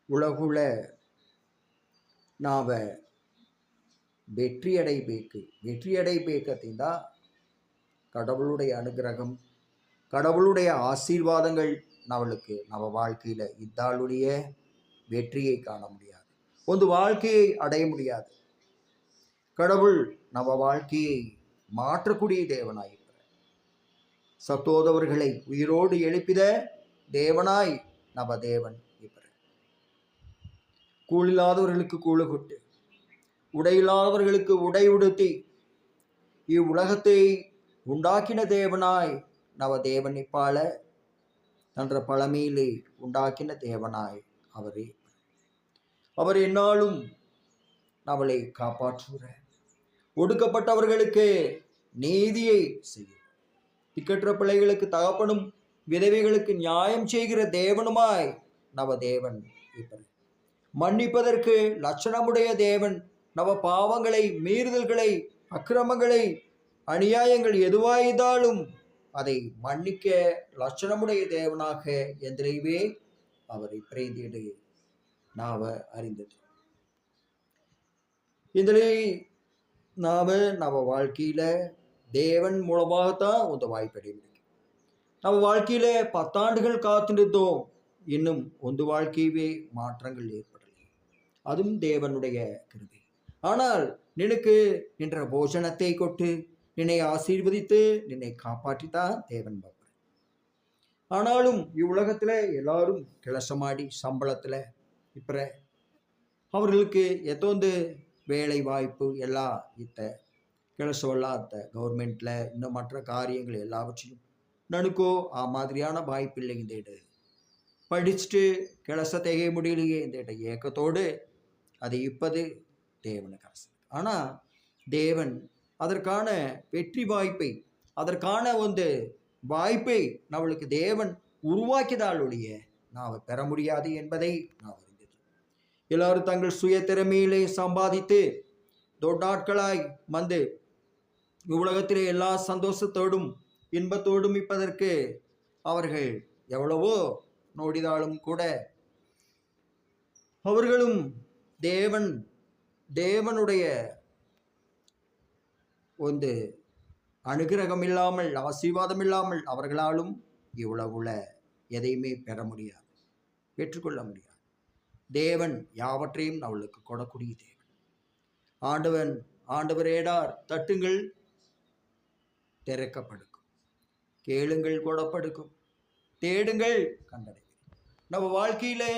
ಉಳಗುಳ ನಾವ வெற்றியடைபேக்கத்தின் கடவுளுடைய அனுகிரகம் கடவுளுடைய ஆசீர்வாதங்கள் நம்மளுக்கு நம்ம வாழ்க்கையில் இத்தாளுடைய வெற்றியை காண முடியாது, ಒಂದು வாழ்க்கையை அடைய முடியாது. கடவுள் நம்ம வாழ்க்கையை மாற்றக்கூடிய தேவனாயிருக்கிறார். சத்தோதவர்களை உயிரோடு எழுப்பித தேவனாய் நம்ம தேவன் இருக்கிறார். கூழில்லாதவர்களுக்கு கூழு கொட்டு, உடையில்லாதவர்களுக்கு உடை உடுத்தி இவ்வுலகத்தை உண்டாக்கின தேவனாய் நவ தேவன் இப்பால என்ற பழமையிலே உண்டாக்கின தேவனாய் அவரே. அவர் என்னாலும் நம்மளை காப்பாற்றுகிறார். ஒடுக்கப்பட்டவர்களுக்கு நீதியை செய்யும், திக்கற்ற பிள்ளைகளுக்கு தகப்பனும் விதவைகளுக்கு நியாயம் செய்கிற தேவனுமாய் நவ தேவன் இப்படி மன்னிப்பதற்கு லட்சணமுடைய தேவன். நவ பாவங்களை, மீறுதல்களை, அக்கிரமங்களை, அநியாயங்கள் எதுவாய்ந்தாலும் அதை மன்னிக்க லட்சணமுடைய தேவனாக எந்திரைவே அவரை பிரேந்திடு நாவ அறிந்தது. இதிலே நாம நம்ம வாழ்க்கையில தேவன் மூலமாகத்தான் ஒரு வாய்ப்படைய முடியும். நம்ம வாழ்க்கையில 10 ஆண்டுகள் காத்திருந்தோம், இன்னும் ಒಂದು வாழ்க்கையவே மாற்றங்கள் ஏற்படலை. அதுவும் தேவனுடைய கிருபை. ஆனால் நினக்கு நின்ற போஜனத்தை கொட்டு நின்னை ஆசீர்வதித்து நின்னை காப்பாற்றித்தான் தேவன் பார்ப்பார். ஆனாலும் இவ்வுலகத்துல எல்லாரும் கிளசமாடி சம்பளத்துல இப்ப அவர்களுக்கு எத்தோந்து வேலை வாய்ப்பு எல்லாம் இத்த ಕೆಲಸವೆಲ್ಲ ಗೌರ್ಮೆಂಟ್ல இன்னும் மற்ற காரியங்கள் எல்லாவற்றிலும் நனுக்கோ மாதிரியான வாய்ப்பில்லை. இந்த இடம் படிச்சுட்டு ಕೆಲಸ ತೆಗೆ முடியலையே இந்த இடம் ஏக்கத்தோடு அது இப்பது தேவனுக்கு அரசு. ஆனால் தேவன் அதற்கான வெற்றி வாய்ப்பை, அதற்கான ಒಂದು வாய்ப்பை நம்மளுக்கு தேவன் உருவாக்கியதாலுடைய நாம் பெற முடியாது என்பதை நாம் அறிந்தது. எல்லாரும் தங்கள் சுய திறமையிலே சம்பாதித்து தொட்டாட்களாய் வந்து இவ்வுலகத்திலே எல்லா சந்தோஷத்தோடும் இன்பத்தோடும் இப்பதற்கு அவர்கள் எவ்வளவோ நோடிதாலும் கூட அவர்களும் தேவனுடைய ಒಂದು அனுகிரகம் இல்லாமல், ஆசீர்வாதம் இல்லாமல் அவர்களாலும் இவ்வளவுல எதையுமே பெற முடியாது, பெற்றுக்கொள்ள முடியாது. தேவன் யாவற்றையும் அவளுக்கு கொடக்கூடிய தேவன். ஆண்டவர் ஏடார், தட்டுங்கள் திறக்கப்படுக்கும், கேளுங்கள் கொடப்படுக்கும், தேடுங்கள் கண்டடைவீர்கள். நம்ம வாழ்க்கையிலே